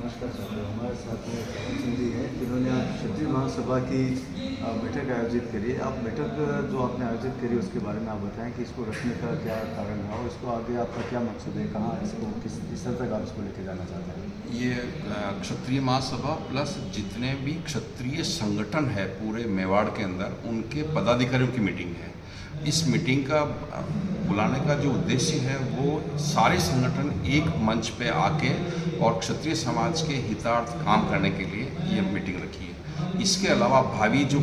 नमस्कार साथियों, हमारे साथ में पवन सिंह जी हैं जिन्होंने आज क्षत्रिय महासभा की बैठक आयोजित करी है। आप बैठक जो आपने आयोजित करी उसके बारे में आप बताएं कि इसको रखने का क्या कारण है और इसको आगे आपका क्या मकसद है, कहाँ इसको किस स्तर तक आप इसको लेके जाना चाहते हैं। ये क्षत्रिय महासभा प्लस जितने भी क्षत्रिय संगठन है पूरे मेवाड़ के अंदर उनके पदाधिकारियों की मीटिंग है। इस मीटिंग का बुलाने का जो उद्देश्य है वो सारे संगठन एक मंच पे आके और क्षत्रिय समाज के हितार्थ काम करने के लिए ये मीटिंग रखी है। इसके अलावा भावी जो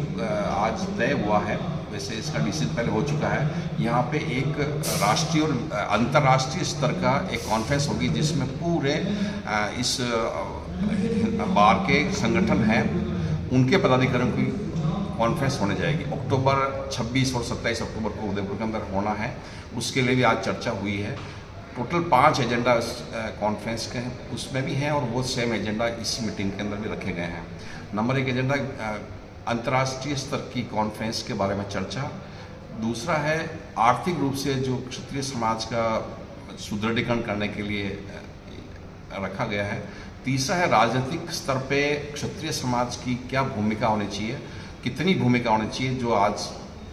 आज तय हुआ है, वैसे इसका डिसीजन पहले हो चुका है, यहाँ पे एक राष्ट्रीय और अंतर्राष्ट्रीय स्तर का एक कॉन्फ्रेंस होगी जिसमें पूरे इस बार के संगठन हैं उनके पदाधिकारियों की कॉन्फ्रेंस होने जाएगी। अक्टूबर 26 और 27 अक्टूबर को उदयपुर के अंदर होना है। उसके लिए भी आज चर्चा हुई है। टोटल 5 एजेंडा कॉन्फ्रेंस के हैं, उसमें भी हैं और वो सेम एजेंडा इस मीटिंग के अंदर भी रखे गए हैं। नंबर 1 एजेंडा अंतर्राष्ट्रीय स्तर की कॉन्फ्रेंस के बारे में चर्चा। दूसरा है आर्थिक रूप से जो क्षत्रिय समाज का सुदृढ़ीकरण करने के लिए रखा गया है। तीसरा है राजनीतिक स्तर पे क्षत्रिय समाज की क्या भूमिका होनी चाहिए, कितनी भूमिका होनी चाहिए। जो आज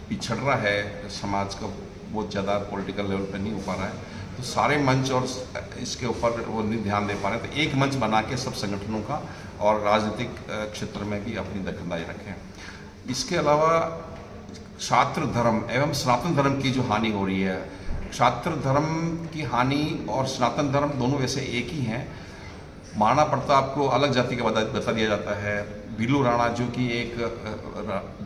पिछड़ रहा है समाज का, बहुत ज़्यादा पॉलिटिकल लेवल पे नहीं हो पा रहा है, तो सारे मंच और इसके ऊपर वो नहीं ध्यान दे पा रहे, तो एक मंच बना के सब संगठनों का और राजनीतिक क्षेत्र में भी अपनी दखलंदाजी रखें। इसके अलावा छात्र धर्म एवं सनातन धर्म की जो हानि हो रही है, छात्र धर्म की हानि और सनातन धर्म दोनों वैसे एक ही हैं। महाराणा प्रताप को अलग जाति का बता दिया जाता है, भीलू राणा जो कि एक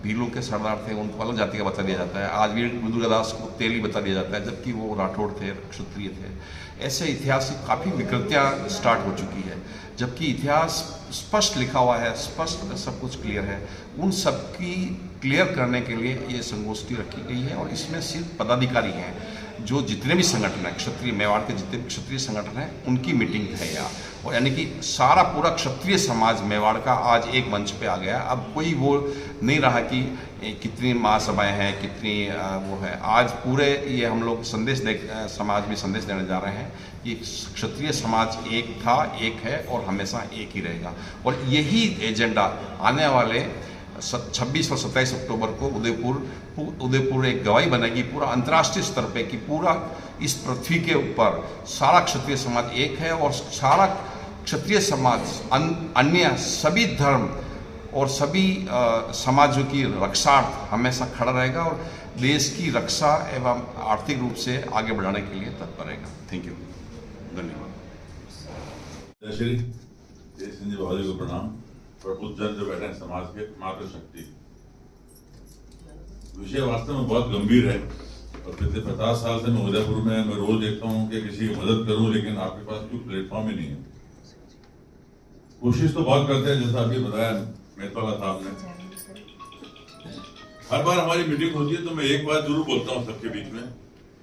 भीलू के सरदार थे उनको अलग जाति का बता दिया जाता है, आज वीर दुर्गादास को तेली बता दिया जाता है जबकि वो राठौड़ थे, क्षत्रिय थे। ऐसे इतिहास की काफ़ी विकृतियाँ स्टार्ट हो चुकी है, जबकि इतिहास स्पष्ट लिखा हुआ है, स्पष्ट सब कुछ क्लियर है। उन सब की क्लियर करने के लिए ये संगोष्ठी रखी गई है और इसमें सिर्फ पदाधिकारी हैं, जो जितने भी संगठन हैं क्षत्रिय मेवाड़ के जितने भी क्षत्रिय संगठन हैं उनकी मीटिंग है यहाँ। और यानी कि सारा पूरा क्षत्रिय समाज मेवाड़ का आज एक मंच पे आ गया। अब कोई वो नहीं रहा कि कितनी महासभाएं हैं, कितनी वो है। आज पूरे ये हम लोग समाज में संदेश देने जा रहे हैं कि क्षत्रिय समाज एक था, एक है और हमेशा एक ही रहेगा। और यही एजेंडा आने वाले 26 और 27 अक्टूबर को उदयपुर एक गवाही बनेगी पूरा अंतर्राष्ट्रीय स्तर पे कि पूरा इस पृथ्वी के ऊपर सारा क्षत्रिय समाज एक है और सारा क्षत्रिय समाज अन्य सभी धर्म और सभी समाजों की रक्षार्थ हमेशा खड़ा रहेगा और देश की रक्षा एवं आर्थिक रूप से आगे बढ़ाने के लिए तत्पर रहेगा। थैंक यू, धन्यवाद। जय श्री देश सिंह जी को प्रणाम। प्रबुद्ध जन जो बैठे हैं समाज के मातृशक्ति, विषय वास्तव में बहुत गंभीर है और पिछले 50 साल से मैं उदयपुर में मैं रोज देखता हूँ कि किसी की मदद करूं, लेकिन आपके पास कोई प्लेटफॉर्म ही नहीं है। कोशिश तो बहुत करते हैं, जैसा अभी बताया मेहतवाला साहब ने। हर बार हमारी मीटिंग होती है तो मैं एक बात जरूर बोलता हूँ सबके बीच में,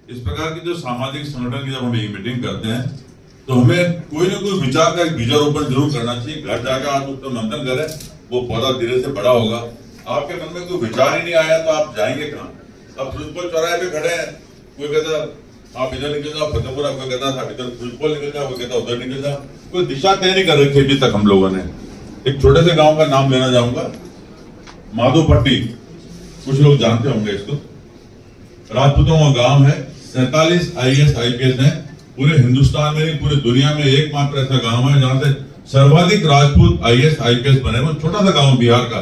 इस प्रकार की जो सामाजिक संगठन की जब हम एक मीटिंग करते हैं तो हमें कोई ना कोई विचार का बीजारोपण जरूर करना चाहिए। घर जाकर आप उसको मंथन करें, वो पौधा धीरे से बड़ा होगा। आपके मन में कोई विचार ही नहीं आया तो आप जाएंगे कहाँ? अब सुजपुर चौराहे पे खड़े हैं, कोई कहता आप इधर निकल जाओ फतेहपुरा, कोई कहता आप इधर सुजपुर निकल जाओ, कोई कहता उधर निकल जाओ। कोई दिशा तय नहीं कर रखी अभी तक हम लोगों ने। एक छोटे से गाँव का नाम लेना चाहूंगा, माधोपट्टी, कुछ लोग जानते होंगे इसको। राजपूतों का गाँव है, 47 IAS IPS है। पूरे हिंदुस्तान में नहीं पूरे दुनिया में एकमात्र ऐसा गांव है जहां से सर्वाधिक राजपूत IAS IPS बने। वो छोटा सा गांव बिहार का,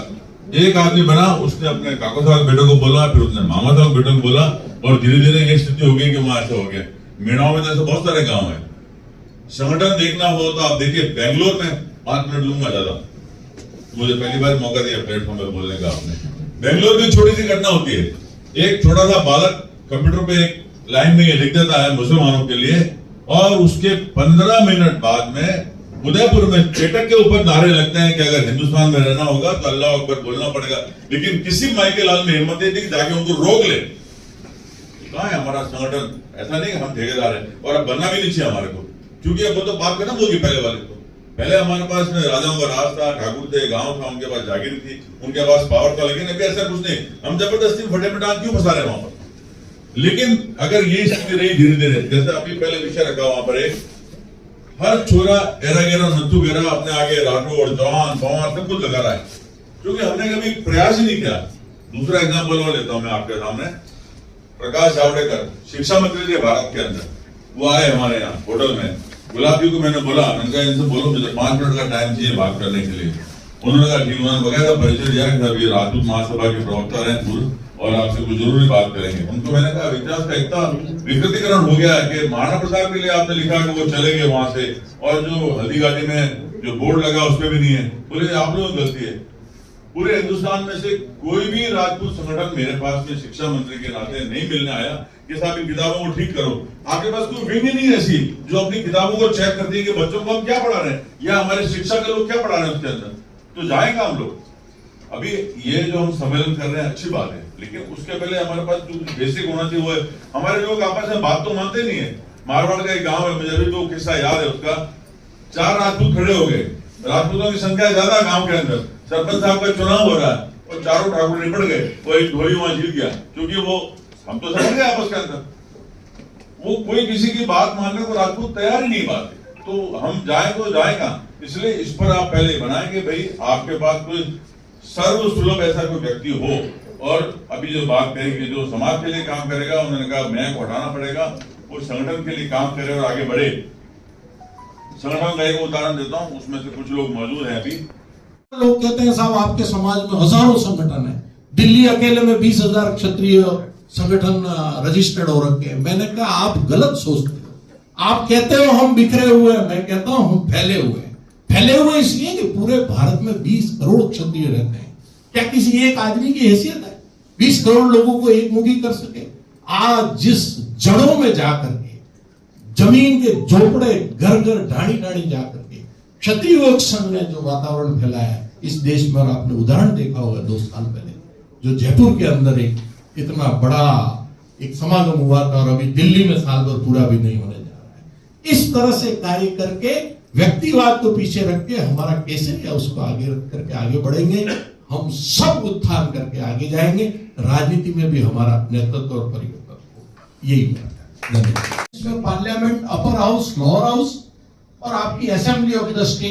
एक आदमी बना, उसने अपने काका साहब बेटों को बोला, फिर उसने मामा साहब बेटों को बोला और धीरे धीरे ये स्थिति हो गई कि वहां ऐसा हो गया। मेड़ाओं में जैसे बहुत सारे गाँव है। संगठन देखना हो तो आप देखिए, बेंगलोर में 5 मिनट लूंगा ज्यादा, मुझे पहली बार मौका दिया प्लेटफॉर्म पर बोलने का आपने। बेंगलोर की छोटी सी घटना होती है, एक छोटा सा बालक कंप्यूटर पे एक लाइन में ये लिख देता है मुसलमानों के लिए और उसके 15 मिनट बाद में उदयपुर में चेटक के ऊपर नारे लगते हैं कि अगर हिंदुस्तान में रहना होगा तो अल्लाह अकबर बोलना पड़ेगा। लेकिन किसी माई के लाल में हिम्मत नहीं थी कि जाके उनको रोक ले। कहाँ है हमारा संगठन? ऐसा नहीं कि हम ठेकेदार हैं और अब बनना भी नहीं चाहिए हमारे को, क्योंकि अब वो तो बात खत्म होगी पहले वाले को। पहले हमारे पास में राजाओं का राज था, ठाकुर थे, गांव था, उनके पास जागीर थी, उनके पास पावर था। लेकिन अभी ऐसा कुछ नहीं, हम जबरदस्ती फटे में डांग क्यों फंसा रहे वहां पर? लेकिन अगर ये स्थिति रही धीरे धीरे, जैसे अभी पहले विषय रखा वहां पर एक हर छोरा एरा गेरा नत्थु गेरा अपने आगे राठौड़ जवान पवार सब कुछ लगा रहा है, क्योंकि हमने कभी प्रयास ही नहीं किया। दूसरा एग्जाम्पल और लेता हूं मैं आपके सामने। प्रकाश जावड़ेकर शिक्षा मंत्री थे भारत के अंदर, वो आए हमारे यहाँ होटल में। गुलाब जी को मैंने बोला, मैंने कहा इनसे बोलो मुझे 5 मिनट का टाइम चाहिए बात करने के लिए। उन्होंने कहा ठीक, उन्होंने बकायदा परिचय दिया कि अभी राजपूत महासभा के प्रवक्ता रहे पूर्व और आपसे कुछ जरूरी बात करेंगे। उनको मैंने कहा इतिहास का इतना विकृतीकरण हो गया है कि महाराणा प्रताप के लिए आपने लिखा कि वो चले गए वहां से, और जो हल्दीघाटी में जो बोर्ड लगा उस पर भी नहीं है। बोले आप लोगों की गलती है। पूरे हिंदुस्तान में से कोई भी राजपूत संगठन मेरे पास में शिक्षा मंत्री के नाते नहीं मिलने आया कि साहब इन किताबों को ठीक करो। आपके पास कोई विंग ही नहीं ऐसी जो अपनी किताबों को चेक करती है कि बच्चों को हम क्या पढ़ा रहे हैं या हमारे शिक्षा के लोग क्या पढ़ा रहे हैं उसके अंदर, तो जाएगा हम लोग। अभी ये जो हम सम्मेलन कर रहे हैं अच्छी बात है, लेकिन उसके पहले हमारे पास जो बेसिक होना चाहिए वो है, हमारे लोग आपस में बात तो मानते नहीं है। मारवाड़ का एक गांव है, मुझे अभी तो किस्सा याद है उसका। 4 राजपूत खड़े हो गए, राजपूतों की संख्या ज्यादा गांव के अंदर, सरपंच साहब का चुनाव हो रहा है और चारों ठाकुर निपट गए, वो एक ढोली वहां जीत गया, क्योंकि वो हम तो समझ गए आपस के अंदर, वो कोई किसी की बात मानने को राजपूत तैयार ही नहीं बात। तो हम जाए तो जाएगा, इसलिए इस पर आप पहले बनाएंगे भाई आपके पास कोई सर्व सुलभ ऐसा कोई व्यक्ति हो। और अभी जो बात करेंगे जो समाज के लिए काम करेगा, उन्होंने कहा मैं को हटाना पड़ेगा, वो संगठन के लिए काम करे और आगे बढ़े। संगठन का एक उदाहरण देता हूं, उसमें से कुछ लोग मौजूद हैं अभी। लोग कहते हैं साहब आपके समाज में हजारों संगठन है, दिल्ली अकेले में 20,000 क्षत्रिय संगठन रजिस्टर्ड हो रखे हैं। मैंने कहा आप गलत सोचते हो। आप कहते हो हम बिखरे हुए हैं, मैं कहता हूं हम फैले हुए हैं। फैले हुए इसलिए कि पूरे भारत में 20 करोड़ क्षत्रिय रहते हैं। क्या किसी एक आदमी की हैसियत है 20 करोड़ लोगों को एक मुखी कर सके? आज जिस जड़ों में जाकर के, जमीन के झोपड़े घर घर ढाणी ढाणी जाकर के क्षत्रिय संघ ने जो वातावरण फैलाया है इस देश में, और आपने उदाहरण देखा होगा 2 साल पहले जो जयपुर के अंदर एक इतना बड़ा एक समागम हुआ था, और अभी दिल्ली में साल भर पूरा भी नहीं होने जा रहा है। इस तरह से कार्य करके व्यक्तिवाद को पीछे रख के हमारा कैसे है उसको आगे रख करके आगे बढ़ेंगे। हम सब उत्थान करके आगे जाएंगे, राजनीति में भी हमारा नेतृत्व और परिवर्तन हो, यही बात है। धन्यवाद। Parliament, upper house, lower house और आपकी असेंबली ऑफ द स्टेट